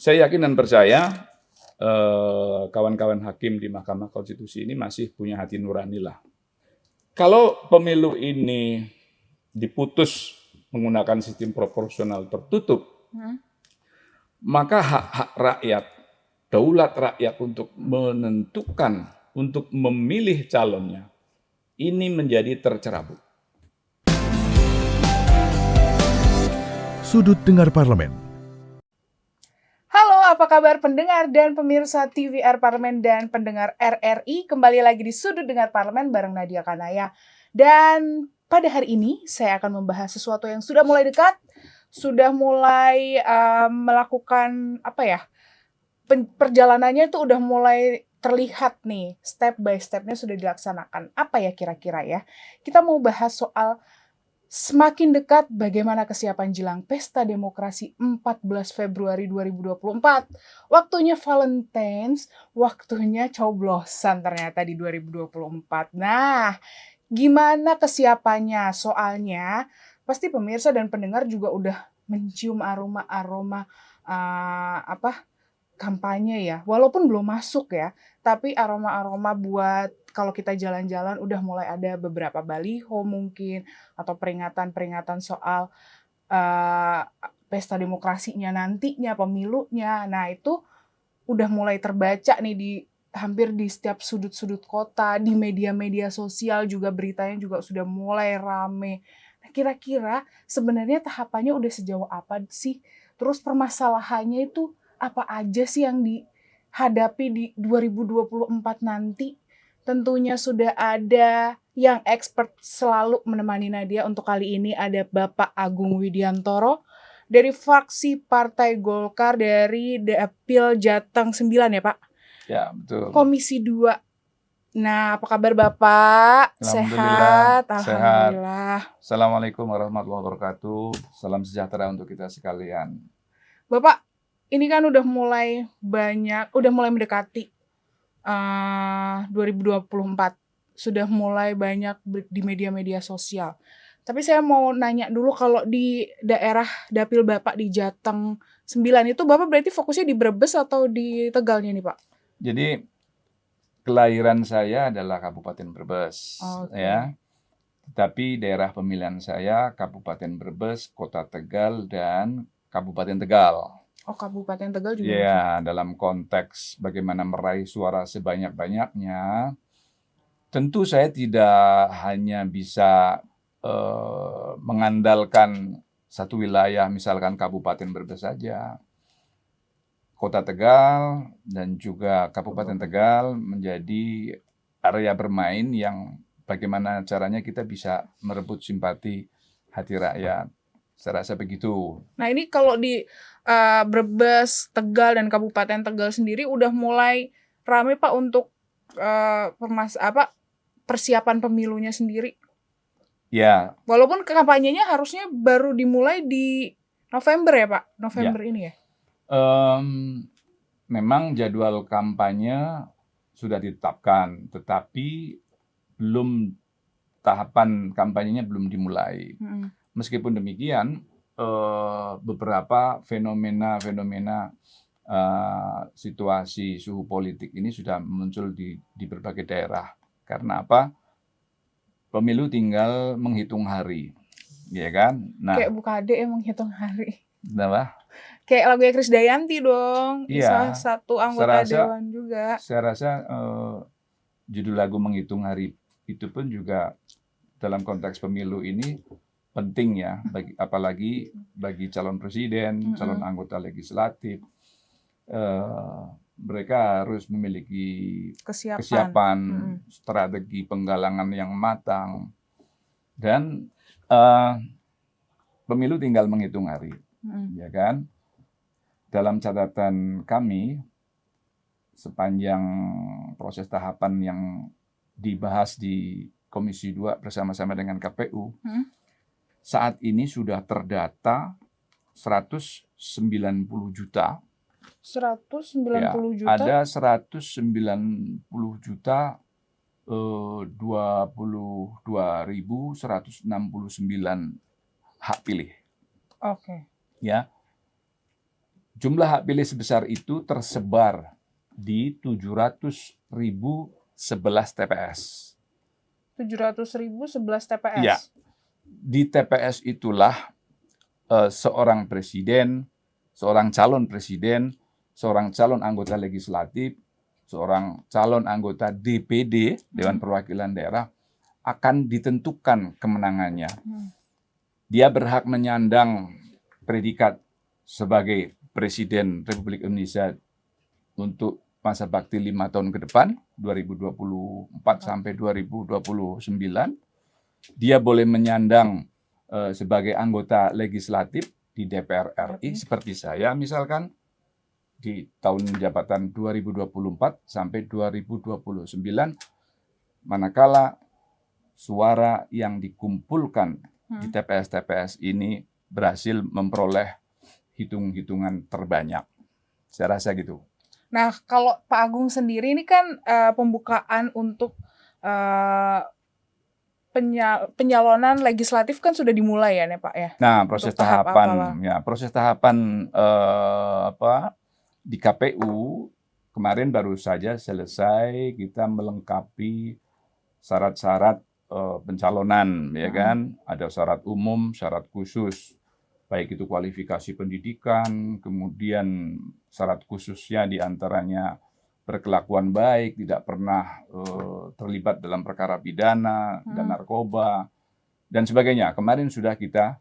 Saya yakin dan percaya kawan-kawan hakim di Mahkamah Konstitusi ini masih punya hati nurani lah. Kalau pemilu ini diputus menggunakan sistem proporsional tertutup, maka hak-hak rakyat, daulat rakyat untuk menentukan, untuk memilih calonnya, ini menjadi tercerabut. Sudut Dengar Parlemen. Halo, apa kabar pendengar dan pemirsa TVR Parlemen dan pendengar RRI? Kembali lagi di Sudut Dengar Parlemen bareng Nadia Kanaya. Dan pada hari ini saya akan membahas sesuatu yang sudah mulai dekat, sudah mulai melakukan perjalanannya itu udah mulai terlihat nih, step by stepnya sudah dilaksanakan. Apa ya kira-kira ya? Kita mau bahas soal semakin dekat bagaimana kesiapan jelang Pesta Demokrasi 14 Februari 2024. Waktunya Valentine's, waktunya coblosan ternyata di 2024. Nah, gimana kesiapannya? Soalnya pasti pemirsa dan pendengar juga udah mencium aroma-aroma kampanye ya. Walaupun belum masuk ya, tapi aroma-aroma buat kalau kita jalan-jalan udah mulai ada beberapa baliho mungkin, atau peringatan-peringatan soal pesta demokrasinya nantinya, pemilunya. Nah itu udah mulai terbaca nih hampir di setiap sudut-sudut kota, di media-media sosial juga beritanya juga sudah mulai rame. Nah kira-kira sebenarnya tahapannya udah sejauh apa sih? Terus permasalahannya itu apa aja sih yang dihadapi di 2024 nanti? Tentunya sudah ada yang expert selalu menemani Nadia. Untuk kali ini ada Bapak Agung Widiantoro dari fraksi Partai Golkar dari Dapil Jateng 9 ya Pak? Ya, betul. Komisi 2. Nah, apa kabar Bapak? Sehat? Alhamdulillah. Assalamualaikum warahmatullahi wabarakatuh. Salam sejahtera untuk kita sekalian. Bapak, ini kan udah mulai mendekati 2024. Sudah mulai banyak di media-media sosial. Tapi saya mau nanya dulu, kalau di daerah dapil Bapak di Jateng 9 itu Bapak berarti fokusnya di Brebes atau di Tegalnya nih Pak? Jadi kelahiran saya adalah Kabupaten Brebes, ya. Tapi daerah pemilihan saya Kabupaten Brebes, Kota Tegal, dan Kabupaten Tegal. Oh, Kabupaten Tegal juga. Ya, dalam konteks bagaimana meraih suara sebanyak-banyaknya, tentu saya tidak hanya bisa mengandalkan satu wilayah, misalkan Kabupaten Brebes saja. Kota Tegal dan juga Kabupaten Tegal menjadi area bermain yang bagaimana caranya kita bisa merebut simpati hati rakyat. Saya rasa begitu. Nah ini kalau di Brebes, Tegal, dan Kabupaten Tegal sendiri udah mulai ramai Pak untuk persiapan pemilunya sendiri. Ya. Walaupun kampanyenya harusnya baru dimulai di November ya Pak? November ini ya? Memang jadwal kampanye sudah ditetapkan, tetapi tahapan kampanyenya belum dimulai. Meskipun demikian, beberapa fenomena situasi suhu politik ini sudah muncul di berbagai daerah. Karena apa? Pemilu tinggal menghitung hari, ya kan? Nah, kayak Bukade yang menghitung hari. Kenapa? Kayak lagunya Krisdayanti dong. Iya. Salah satu anggota dewan juga. Saya rasa judul lagu menghitung hari itu pun juga dalam konteks pemilu ini penting ya, apalagi bagi calon presiden, calon anggota legislatif. Mereka harus memiliki kesiapan strategi penggalangan yang matang, dan pemilu tinggal menghitung hari, ya kan? Dalam catatan kami, sepanjang proses tahapan yang dibahas di Komisi 2 bersama-sama dengan KPU, saat ini sudah terdata 190 juta. 190 juta? Ada 190 juta 22.169 hak pilih. Oke. Ya. Jumlah hak pilih sebesar itu tersebar di 700.011 TPS. 700.011 TPS. Iya, di TPS itulah seorang presiden, seorang calon presiden, seorang calon anggota legislatif, seorang calon anggota DPD, Dewan Perwakilan Daerah, akan ditentukan kemenangannya. Dia berhak menyandang predikat sebagai Presiden Republik Indonesia untuk masa bakti 5 tahun ke depan, 2024 sampai 2029. Dia boleh menyandang sebagai anggota legislatif di DPR RI, seperti saya misalkan, di tahun jabatan 2024 sampai 2029, manakala suara yang dikumpulkan di TPS-TPS ini berhasil memperoleh hitung-hitungan terbanyak. Saya rasa gitu. Nah, kalau Pak Agung sendiri ini kan pembukaan untuk penyalonan legislatif kan sudah dimulai ya, Pak ya? Nah, proses Untuk tahap tahapan awal. ya, proses tahapan di KPU kemarin baru saja selesai, kita melengkapi syarat-syarat pencalonan, ya kan? Ada syarat umum, syarat khusus, baik itu kualifikasi pendidikan, kemudian syarat khususnya diantaranya berkelakuan baik, tidak pernah terlibat dalam perkara pidana dan narkoba dan sebagainya. Kemarin sudah kita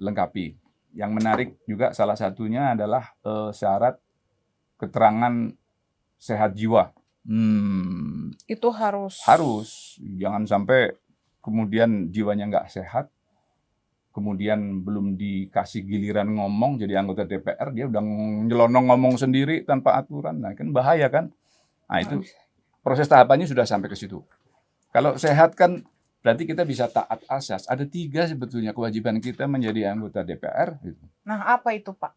lengkapi. Yang menarik juga salah satunya adalah syarat keterangan sehat jiwa. Itu harus. Jangan sampai kemudian jiwanya nggak sehat, kemudian belum dikasih giliran ngomong jadi anggota DPR, dia udah nyelonong ngomong sendiri tanpa aturan. Nah, kan bahaya kan? Nah, itu proses tahapannya sudah sampai ke situ. Kalau sehat kan berarti kita bisa taat asas. Ada 3 sebetulnya kewajiban kita menjadi anggota DPR. Nah, apa itu, Pak?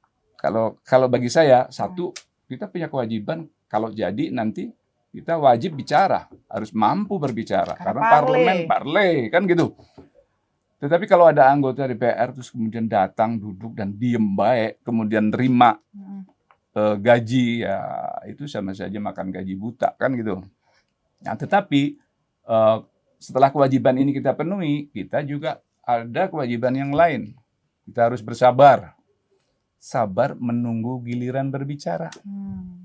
Kalau bagi saya, satu, kita punya kewajiban kalau jadi nanti kita wajib bicara, harus mampu berbicara. Karena parley, kan gitu. Tetapi kalau ada anggota DPR terus kemudian datang, duduk dan diem baik, kemudian terima gaji, ya itu sama saja makan gaji buta, kan gitu. Nah, tetapi setelah kewajiban ini kita penuhi, kita juga ada kewajiban yang lain. Kita harus bersabar. Sabar menunggu giliran berbicara.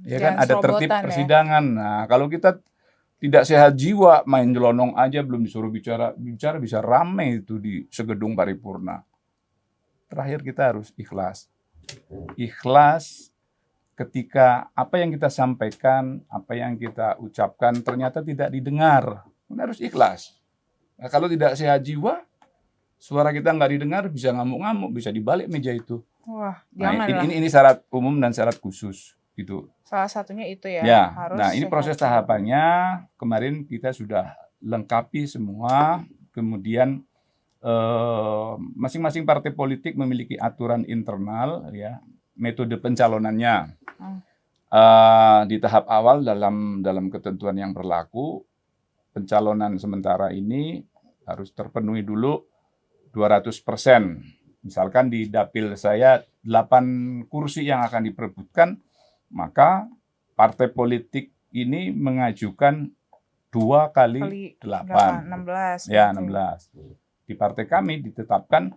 Ya kan, ada tertib persidangan. Ya? Nah, kalau kita tidak sehat jiwa, main jelonong aja belum disuruh bicara bisa rame itu di segedung paripurna. Terakhir kita harus ikhlas. Ikhlas ketika apa yang kita sampaikan, apa yang kita ucapkan ternyata tidak didengar. Kita harus ikhlas. Nah, kalau tidak sehat jiwa, suara kita nggak didengar, bisa ngamuk-ngamuk, bisa dibalik meja itu. Wah, nah, ini syarat umum dan syarat khusus gitu. Salah satunya itu ya. Harus. Nah, ini proses tahapannya kemarin kita sudah lengkapi semua. Kemudian masing-masing partai politik memiliki aturan internal, ya, metode pencalonannya. Di tahap awal dalam ketentuan yang berlaku, pencalonan sementara ini harus terpenuhi dulu 200%. Misalkan di dapil saya 8 kursi yang akan diperebutkan, maka partai politik ini mengajukan 2 kali 8. 16. Ya, 16. Di partai kami ditetapkan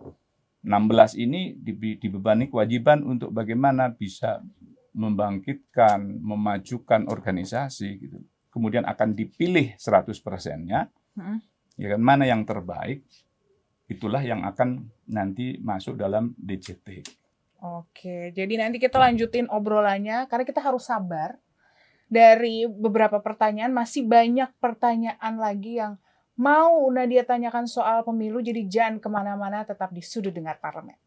16 ini dibebani kewajiban untuk bagaimana bisa membangkitkan, memajukan organisasi gitu. Kemudian akan dipilih 100%-nya. Ya kan, mana yang terbaik, itulah yang akan nanti masuk dalam DJT. Oke, jadi nanti kita lanjutin obrolannya karena kita harus sabar. Dari beberapa pertanyaan, masih banyak pertanyaan lagi yang mau Nadia tanyakan soal pemilu, jadi jangan kemana-mana, tetap di Sudut Dengar Parlemen.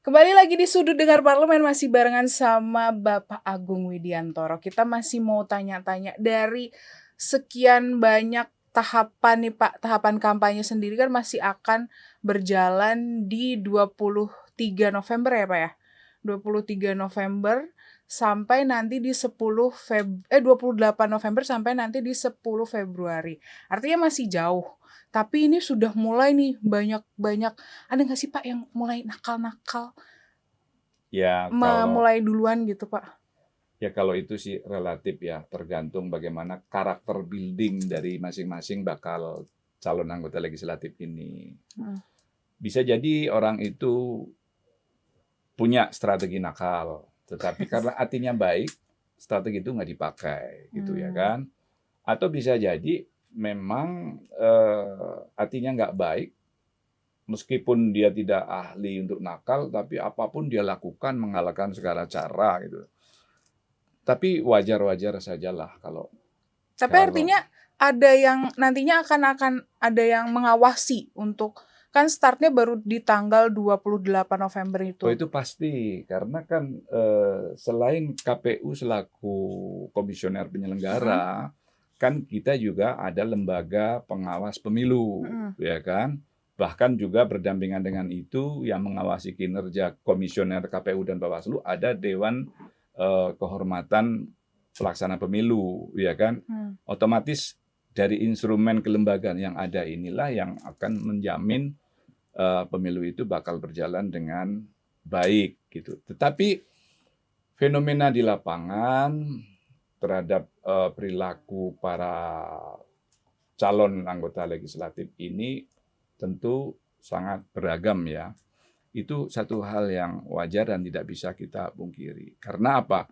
Kembali lagi di Sudut Dengar Parlemen, masih barengan sama Bapak Agung Widiantoro. Kita masih mau tanya-tanya dari sekian banyak tahapan nih Pak, tahapan kampanye sendiri kan masih akan berjalan di 23 November ya Pak ya? 23 November sampai nanti di 28 November sampai nanti di 10 Februari. Artinya masih jauh. Tapi ini sudah mulai nih banyak, ada nggak sih Pak yang mulai nakal-nakal, Ya kalau mulai duluan gitu Pak? kalau itu sih relatif ya, tergantung bagaimana karakter building dari masing-masing bakal calon anggota legislatif ini. Hmm. Bisa jadi orang itu punya strategi nakal, tetapi karena hatinya baik, strategi itu nggak dipakai, gitu ya kan? Atau bisa jadi memang hatinya nggak baik, meskipun dia tidak ahli untuk nakal, tapi apapun dia lakukan mengalahkan segala cara, gitu. Tapi wajar-wajar sajalah kalau Tapi artinya ada yang nantinya akan ada yang mengawasi untuk, kan startnya baru di tanggal 28 November itu. Oh itu pasti, karena kan selain KPU selaku komisioner penyelenggara, kan kita juga ada lembaga pengawas pemilu, ya kan? Bahkan juga berdampingan dengan itu yang mengawasi kinerja komisioner KPU dan Bawaslu ada Dewan Kehormatan Pelaksana Pemilu, ya kan? Otomatis dari instrumen kelembagaan yang ada inilah yang akan menjamin pemilu itu bakal berjalan dengan baik gitu. Tetapi fenomena di lapangan terhadap perilaku para calon anggota legislatif ini tentu sangat beragam ya. Itu satu hal yang wajar dan tidak bisa kita pungkiri. Karena apa?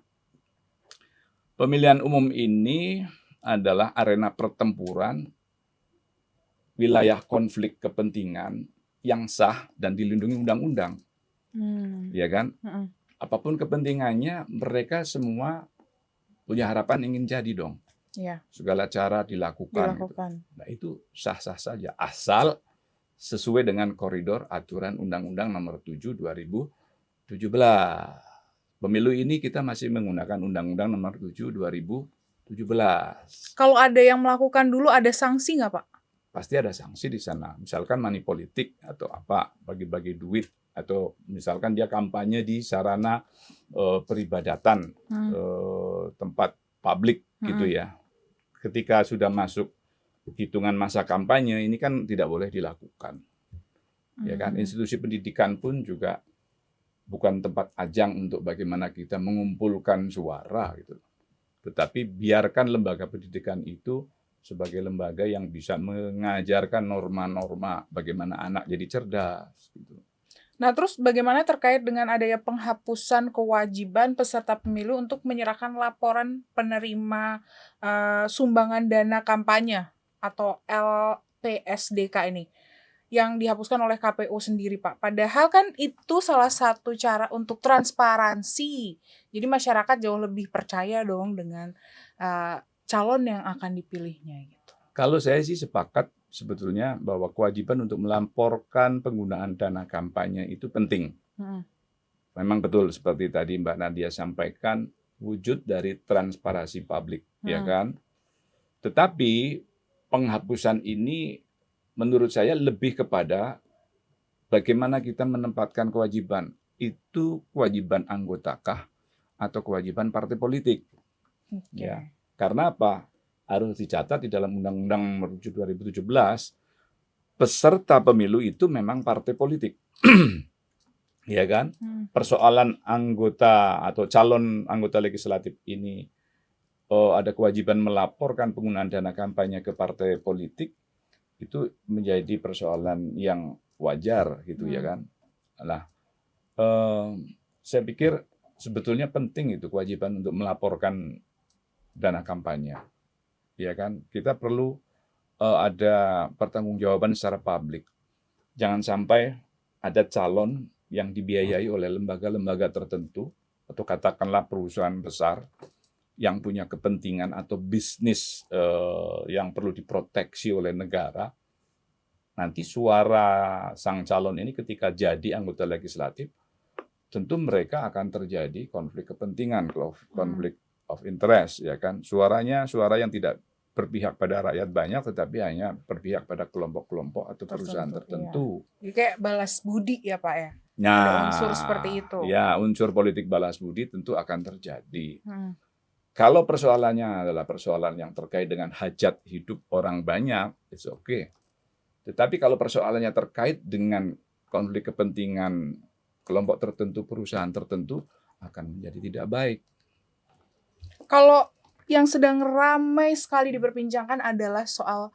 Pemilihan umum ini adalah arena pertempuran wilayah konflik kepentingan yang sah dan dilindungi undang-undang, ya kan? Apapun kepentingannya, mereka semua punya harapan ingin jadi dong. Ya. Segala cara dilakukan. Gitu. Nah itu sah-sah saja, asal sesuai dengan koridor aturan Undang-Undang Nomor 7 2017. Pemilu ini kita masih menggunakan Undang-Undang Nomor 7 2017. Kalau ada yang melakukan dulu, ada sanksi nggak Pak? Pasti ada sanksi di sana. Misalkan money politik atau apa, bagi-bagi duit, atau misalkan dia kampanye di sarana peribadatan, tempat publik gitu ya. Ketika sudah masuk hitungan masa kampanye, ini kan tidak boleh dilakukan. Ya kan, institusi pendidikan pun juga bukan tempat ajang untuk bagaimana kita mengumpulkan suara gitu. Tetapi biarkan lembaga pendidikan itu sebagai lembaga yang bisa mengajarkan norma-norma bagaimana anak jadi cerdas. Gitu. Nah, terus bagaimana terkait dengan adanya penghapusan kewajiban peserta pemilu untuk menyerahkan laporan penerima sumbangan dana kampanye atau LPSDK ini, yang dihapuskan oleh KPU sendiri, Pak. Padahal kan itu salah satu cara untuk transparansi. Jadi masyarakat jauh lebih percaya dong dengan calon yang akan dipilihnya gitu. Kalau saya sih sepakat sebetulnya bahwa kewajiban untuk melaporkan penggunaan dana kampanye itu penting. Memang betul seperti tadi Mbak Nadia sampaikan, wujud dari transparansi publik, ya kan? Tetapi penghapusan ini menurut saya lebih kepada bagaimana kita menempatkan kewajiban. Itu kewajiban anggotakah atau kewajiban partai politik? Ya. Karena apa? Harus dicatat di dalam Undang-Undang Nomor 7 2017, peserta pemilu itu memang partai politik. Ya kan? Persoalan anggota atau calon anggota legislatif ini ada kewajiban melaporkan penggunaan dana kampanye ke partai politik, itu menjadi persoalan yang wajar gitu ya kan. Nah, saya pikir sebetulnya penting itu kewajiban untuk melaporkan dana kampanye. Ya kan, kita perlu ada pertanggungjawaban secara publik. Jangan sampai ada calon yang dibiayai oleh lembaga-lembaga tertentu atau katakanlah perusahaan besar yang punya kepentingan atau bisnis yang perlu diproteksi oleh negara. Nanti suara sang calon ini ketika jadi anggota legislatif, tentu mereka akan terjadi konflik kepentingan, konflik of interest, ya kan. Suaranya suara yang tidak berpihak pada rakyat banyak, tetapi hanya berpihak pada kelompok-kelompok atau perusahaan tertentu. Jadi kayak balas budi ya Pak ya? Nah, ada unsur seperti itu. Ya, unsur politik balas budi tentu akan terjadi. Kalau persoalannya adalah persoalan yang terkait dengan hajat hidup orang banyak, it's okay. Tetapi kalau persoalannya terkait dengan konflik kepentingan kelompok tertentu, perusahaan tertentu, akan menjadi tidak baik. Kalau yang sedang ramai sekali diperbincangkan adalah soal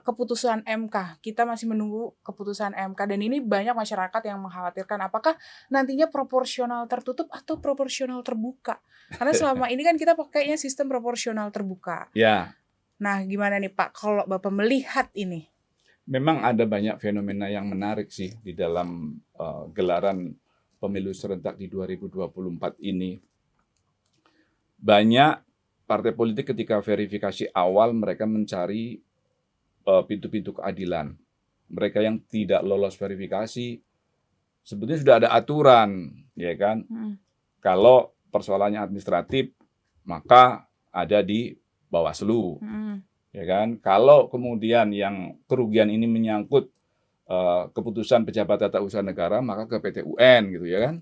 keputusan MK. Kita masih menunggu keputusan MK dan ini banyak masyarakat yang mengkhawatirkan apakah nantinya proporsional tertutup atau proporsional terbuka. Karena selama ini kan kita pakainya sistem proporsional terbuka. Ya, Nah, gimana nih Pak kalau Bapak melihat ini? memang ada banyak fenomena yang menarik sih di dalam gelaran pemilu serentak di 2024 ini. Banyak partai politik ketika verifikasi awal mereka mencari pintu-pintu keadilan. Mereka yang tidak lolos verifikasi, sebetulnya sudah ada aturan, ya kan? Kalau persoalannya administratif, maka ada di Bawaslu, ya kan? Kalau kemudian yang kerugian ini menyangkut keputusan pejabat tata usaha negara, maka ke PT UN, gitu ya kan?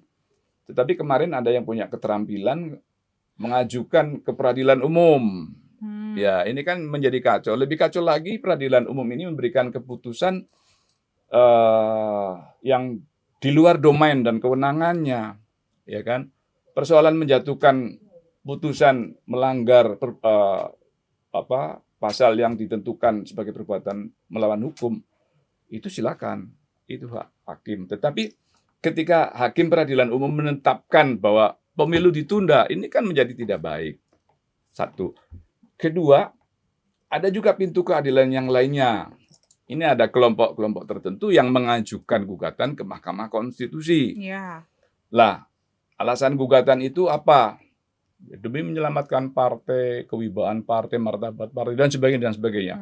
Tetapi kemarin ada yang punya keterampilan mengajukan ke peradilan umum. Ya, ini kan menjadi kacau. Lebih kacau lagi, peradilan umum ini memberikan keputusan yang di luar domain dan kewenangannya, ya kan? Persoalan menjatuhkan putusan melanggar pasal yang ditentukan sebagai perbuatan melawan hukum, itu silakan, itu hak hakim. Tetapi ketika hakim peradilan umum menetapkan bahwa pemilu ditunda, ini kan menjadi tidak baik. Satu. Kedua, ada juga pintu keadilan yang lainnya. Ini ada kelompok-kelompok tertentu yang mengajukan gugatan ke Mahkamah Konstitusi. Ya. Lah, alasan gugatan itu apa? Demi menyelamatkan partai, kewibawaan partai, martabat partai, dan sebagainya, dan sebagainya.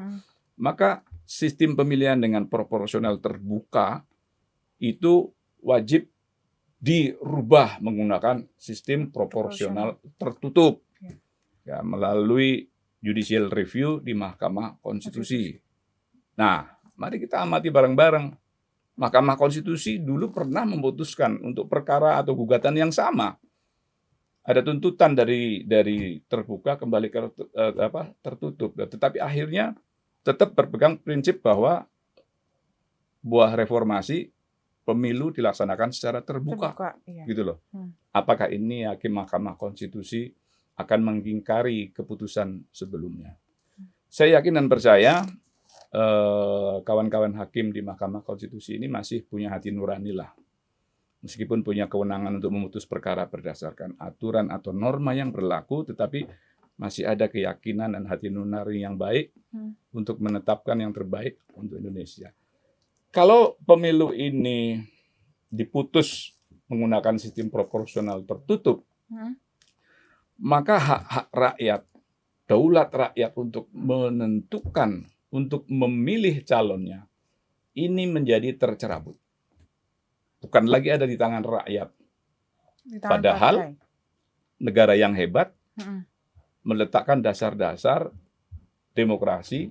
Maka sistem pemilihan dengan proporsional terbuka itu wajib dirubah menggunakan sistem proporsional tertutup. Ya, melalui judicial review di Mahkamah Konstitusi. Nah, mari kita amati bareng-bareng. Mahkamah Konstitusi dulu pernah memutuskan untuk perkara atau gugatan yang sama. Ada tuntutan dari terbuka kembali ke tertutup. Tetapi akhirnya tetap berpegang prinsip bahwa buah reformasi pemilu dilaksanakan secara terbuka. Iya. Gitu loh. Apakah ini hakim Mahkamah Konstitusi akan mengingkari keputusan sebelumnya? Saya yakin dan percaya kawan-kawan hakim di Mahkamah Konstitusi ini masih punya hati nurani lah. Meskipun punya kewenangan untuk memutus perkara berdasarkan aturan atau norma yang berlaku, tetapi masih ada keyakinan dan hati nurani yang baik untuk menetapkan yang terbaik untuk Indonesia. Kalau pemilu ini diputus menggunakan sistem proporsional tertutup, maka hak-hak rakyat, daulat rakyat untuk menentukan, untuk memilih calonnya, ini menjadi tercerabut. Bukan lagi ada di tangan rakyat. Padahal negara yang hebat meletakkan dasar-dasar demokrasi,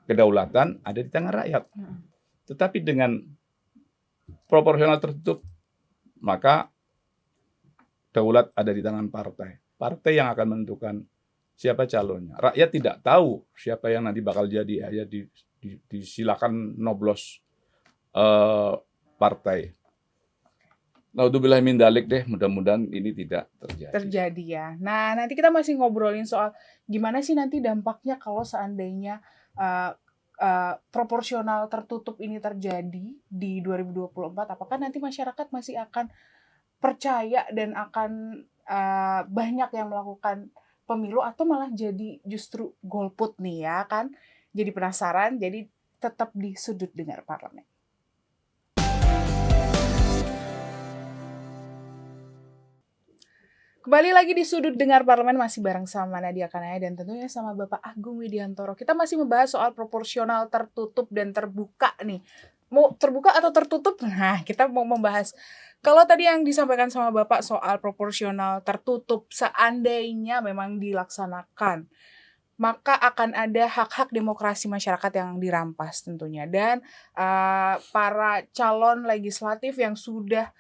kedaulatan ada di tangan rakyat. Tetapi dengan proporsional tertutup, maka daulat ada di tangan partai. Partai yang akan menentukan siapa calonnya. Rakyat tidak tahu siapa yang nanti bakal jadi. Ya disilakan noblos partai. Naudzubillah min dzalik deh, mudah-mudahan ini tidak terjadi ya. Nah, nanti kita masih ngobrolin soal gimana sih nanti dampaknya kalau seandainya proporsional tertutup ini terjadi di 2024. Apakah nanti masyarakat masih akan percaya dan akan banyak yang melakukan pemilu atau malah jadi justru golput nih ya kan? Jadi penasaran, jadi tetap di Sudut Dengar Parlemen. Kembali lagi di Sudut Dengar Parlemen, masih bareng sama Nadia Kanaya dan tentunya sama Bapak Agung Widiantoro. Kita masih membahas soal proporsional tertutup dan terbuka nih. Mau terbuka atau tertutup? Nah, kita mau membahas. Kalau tadi yang disampaikan sama Bapak soal proporsional tertutup, seandainya memang dilaksanakan, maka akan ada hak-hak demokrasi masyarakat yang dirampas tentunya. Dan para calon legislatif yang sudah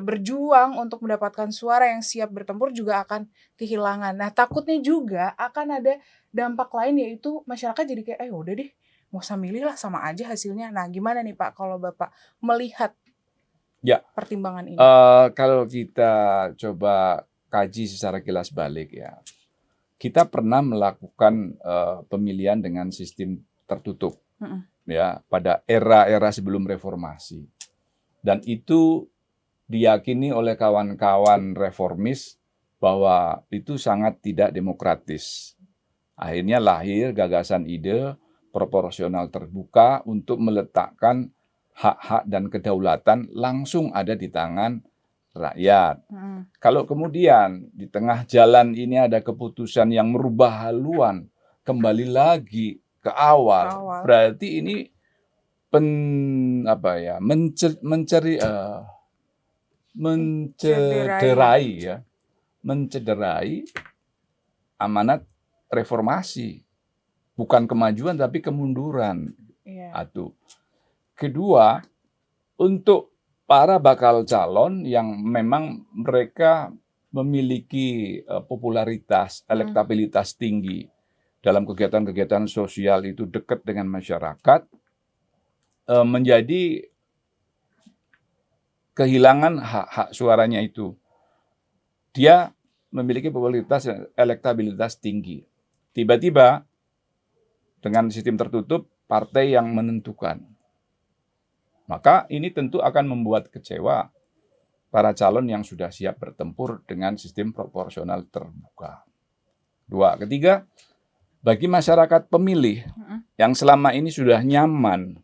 berjuang untuk mendapatkan suara yang siap bertempur juga akan kehilangan. Nah, takutnya juga akan ada dampak lain, yaitu masyarakat jadi kayak, udah deh, nggak usah milih lah, sama aja hasilnya. Nah, gimana nih Pak kalau Bapak melihat Ya, pertimbangan ini? kalau kita coba kaji secara kilas balik ya, kita pernah melakukan pemilihan dengan sistem tertutup ya pada era-era sebelum reformasi, dan itu diyakini oleh kawan-kawan reformis bahwa itu sangat tidak demokratis. Akhirnya lahir gagasan ide proporsional terbuka untuk meletakkan hak-hak dan kedaulatan langsung ada di tangan rakyat. Kalau kemudian di tengah jalan ini ada keputusan yang merubah haluan, kembali lagi ke awal, berarti ini mencederai amanat reformasi, bukan kemajuan tapi kemunduran. Atu. Kedua, untuk para bakal calon yang memang mereka memiliki popularitas, elektabilitas tinggi dalam kegiatan-kegiatan sosial, itu dekat dengan masyarakat, menjadi kehilangan hak-hak suaranya itu. Dia memiliki popularitas dan elektabilitas tinggi. Tiba-tiba dengan sistem tertutup, partai yang menentukan. Maka ini tentu akan membuat kecewa para calon yang sudah siap bertempur dengan sistem proporsional terbuka. Ketiga, bagi masyarakat pemilih yang selama ini sudah nyaman,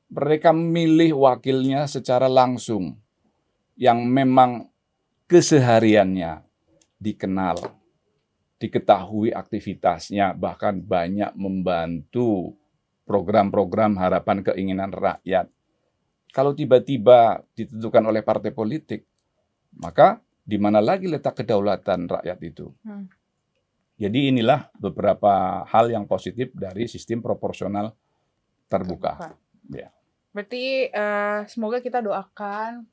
mereka memilih wakilnya secara langsung, yang memang kesehariannya dikenal, diketahui aktivitasnya, bahkan banyak membantu program-program harapan keinginan rakyat. Kalau tiba-tiba ditentukan oleh partai politik, maka di mana lagi letak kedaulatan rakyat itu? Jadi inilah beberapa hal yang positif dari sistem proporsional terbuka. Ya. Berarti semoga kita doakan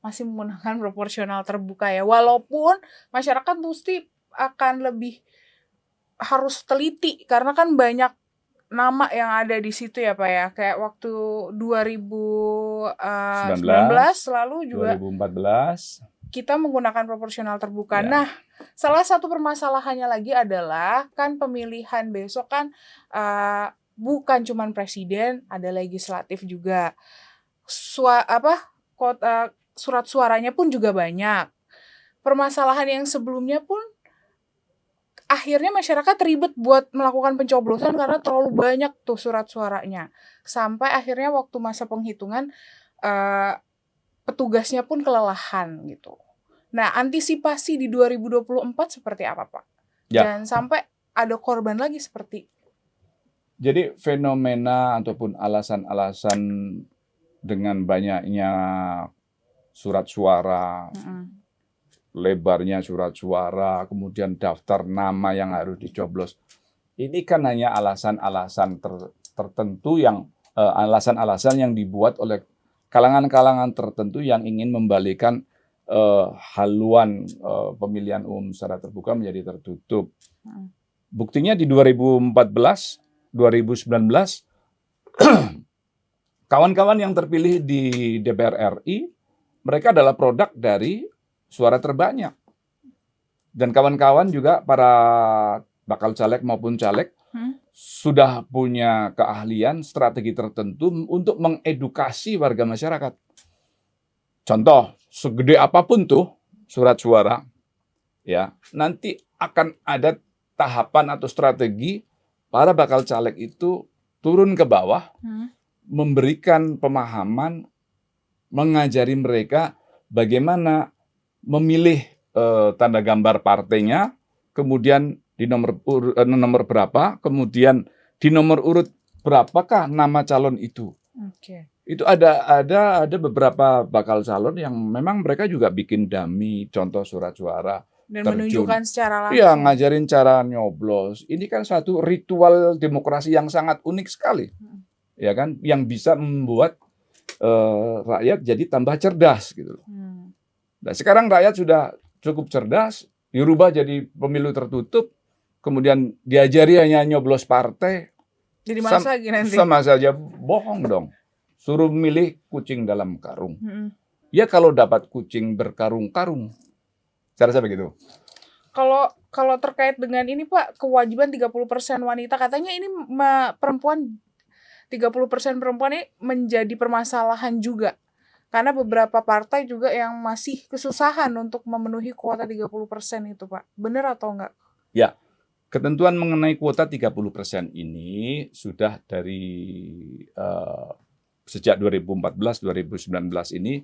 masih menggunakan proporsional terbuka ya. Walaupun masyarakat mesti akan lebih harus teliti karena kan banyak nama yang ada di situ ya Pak ya. Kayak waktu 2019 lalu juga 2014 kita menggunakan proporsional terbuka. Ya. Nah, salah satu permasalahannya lagi adalah kan pemilihan besok kan bukan cuma presiden, ada legislatif juga. Surat suaranya pun juga banyak. Permasalahan yang sebelumnya pun akhirnya masyarakat ribet buat melakukan pencoblosan karena terlalu banyak tuh surat suaranya. Sampai akhirnya waktu masa penghitungan petugasnya pun kelelahan gitu. Nah, antisipasi di 2024 seperti apa, Pak? Ya. Jangan sampai ada korban lagi seperti. Jadi fenomena ataupun alasan-alasan dengan banyaknya surat suara, lebarnya surat suara, kemudian daftar nama yang harus dicoblos, ini kan hanya alasan-alasan tertentu yang alasan-alasan yang dibuat oleh kalangan-kalangan tertentu yang ingin membalikan haluan pemilihan umum secara terbuka menjadi tertutup. Buktinya di 2014, 2019, kawan-kawan yang terpilih di DPR RI, mereka adalah produk dari suara terbanyak. Dan kawan-kawan juga para bakal caleg maupun caleg sudah punya keahlian strategi tertentu untuk mengedukasi warga masyarakat. Contoh, segede apapun tuh surat suara, ya, nanti akan ada tahapan atau strategi para bakal caleg itu turun ke bawah, memberikan pemahaman, mengajari mereka bagaimana memilih tanda gambar partainya, kemudian di nomor berapa, kemudian di nomor urut berapakah nama calon itu. Itu ada beberapa bakal calon yang memang mereka juga bikin dummy contoh surat suara. Dan menunjukkan secara langsung. Iya, ngajarin cara nyoblos. Ini kan suatu ritual demokrasi yang sangat unik sekali. Ya kan, yang bisa membuat rakyat jadi tambah cerdas gitu. Nah, sekarang rakyat sudah cukup cerdas, dirubah jadi pemilu tertutup, kemudian diajari hanya nyoblos partai, Jadi malas lagi nanti. Sama saja bohong dong. Suruh milih kucing dalam karung. Mm-mm. Ya kalau dapat kucing berkarung-karung. Saya rasa begitu. Kalau terkait dengan ini Pak, kewajiban 30% wanita, katanya ini perempuan 30% perempuan ini menjadi permasalahan juga. Karena beberapa partai juga yang masih kesusahan untuk memenuhi kuota 30% itu Pak. Benar atau enggak? Ya, ketentuan mengenai kuota 30% ini sudah dari sejak 2014-2019 ini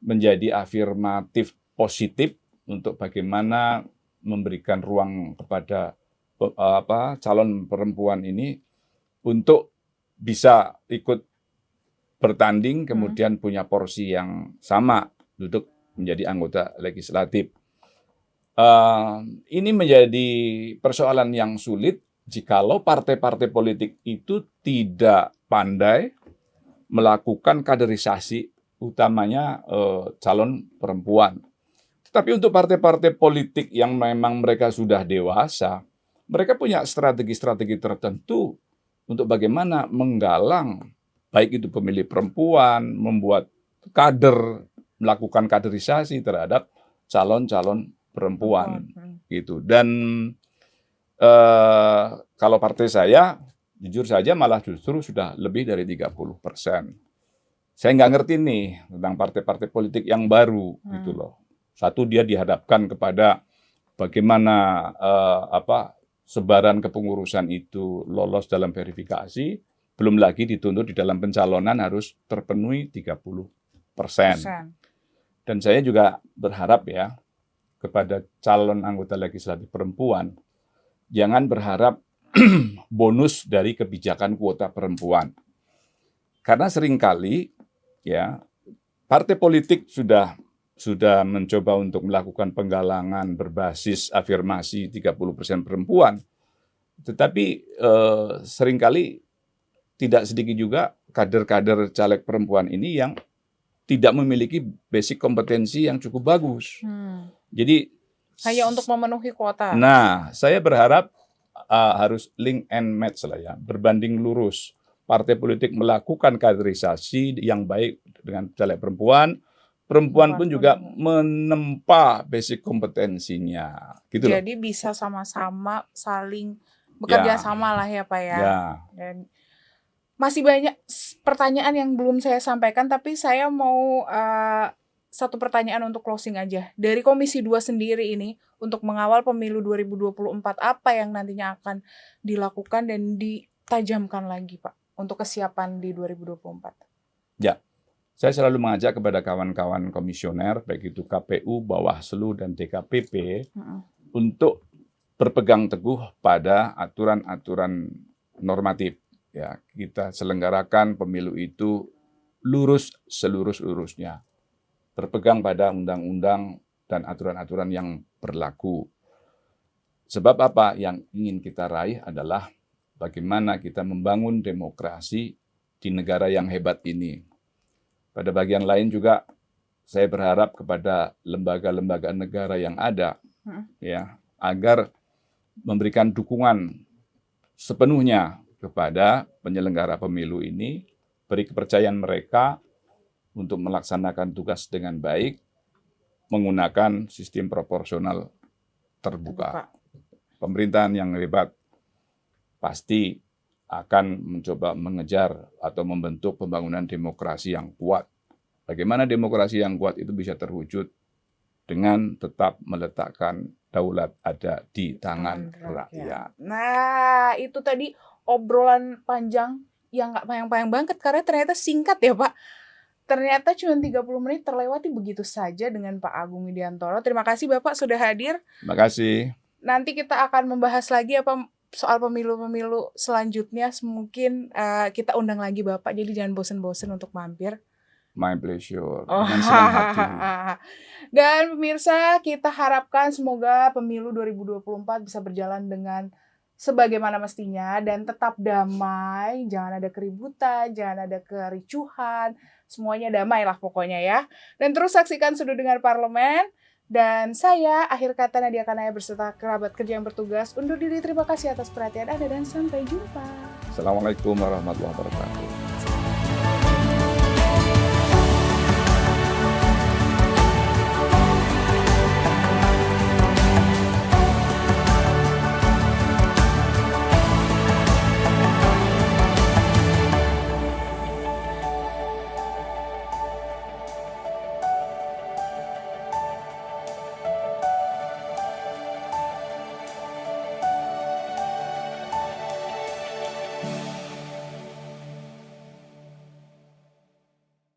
menjadi afirmatif positif untuk bagaimana memberikan ruang kepada calon perempuan ini untuk bisa ikut bertanding, kemudian punya porsi yang sama duduk menjadi anggota legislatif. Ini menjadi persoalan yang sulit jikalau partai-partai politik itu tidak pandai melakukan kaderisasi, utamanya calon perempuan. Tetapi untuk partai-partai politik yang memang mereka sudah dewasa, mereka punya strategi-strategi tertentu untuk bagaimana menggalang baik itu pemilih perempuan, membuat kader, melakukan kaderisasi terhadap calon-calon perempuan gitu. Dan kalau partai saya, jujur saja malah justru sudah lebih dari 30%. Saya nggak ngerti nih tentang partai-partai politik yang baru gitu loh. Satu, dia dihadapkan kepada bagaimana sebaran kepengurusan itu lolos dalam verifikasi, belum lagi dituntut di dalam pencalonan harus terpenuhi 30%. Dan saya juga berharap ya kepada calon anggota legislatif perempuan, jangan berharap bonus dari kebijakan kuota perempuan. Karena seringkali ya partai politik sudah mencoba untuk melakukan penggalangan berbasis afirmasi 30% perempuan. Tetapi seringkali tidak sedikit juga kader-kader caleg perempuan ini yang tidak memiliki basic kompetensi yang cukup bagus. Jadi hanya untuk memenuhi kuota. Nah, saya berharap harus link and match lah ya, berbanding lurus. Partai politik melakukan kaderisasi yang baik dengan caleg perempuan, perempuan pun juga menempa basic kompetensinya. Gitu loh. Jadi bisa sama-sama saling bekerja sama lah ya Pak ya. Dan masih banyak pertanyaan yang belum saya sampaikan, tapi saya mau satu pertanyaan untuk closing aja. Dari Komisi 2 sendiri ini, untuk mengawal pemilu 2024, apa yang nantinya akan dilakukan dan ditajamkan lagi Pak, untuk kesiapan di 2024? Ya, saya selalu mengajak kepada kawan-kawan komisioner, baik itu KPU, Bawaslu, dan DKPP, untuk berpegang teguh pada aturan-aturan normatif. Ya, kita selenggarakan pemilu itu lurus selurus-lurusnya. Berpegang pada undang-undang dan aturan-aturan yang berlaku. Sebab apa yang ingin kita raih adalah bagaimana kita membangun demokrasi di negara yang hebat ini. Pada bagian lain juga saya berharap kepada lembaga-lembaga negara yang ada ya, agar memberikan dukungan sepenuhnya kepada penyelenggara pemilu ini, beri kepercayaan mereka untuk melaksanakan tugas dengan baik menggunakan sistem proporsional terbuka. Pemerintahan yang hebat pasti akan mencoba mengejar atau membentuk pembangunan demokrasi yang kuat. Bagaimana demokrasi yang kuat itu bisa terwujud dengan tetap meletakkan daulat ada di tangan rakyat. Nah, itu tadi obrolan panjang yang nggak panjang-panjang banget karena ternyata singkat ya Pak. Ternyata cuma 30 menit terlewati begitu saja dengan Pak Agung Widiantoro. Terima kasih Bapak sudah hadir. Terima kasih. Nanti kita akan membahas lagi apa soal pemilu-pemilu selanjutnya. Mungkin kita undang lagi Bapak, jadi jangan bosen-bosen untuk mampir. My pleasure. Dengan senang hati. Dan pemirsa, kita harapkan semoga pemilu 2024 bisa berjalan dengan sebagaimana mestinya dan tetap damai, jangan ada keributan, jangan ada kericuhan, semuanya damai lah pokoknya ya. Dan terus saksikan Sudut Dengar Parlemen. Dan saya, akhir kata Nadia Kanaya berserta kerabat kerja yang bertugas undur diri. Terima kasih atas perhatian Anda dan sampai jumpa. Assalamualaikum warahmatullahi wabarakatuh.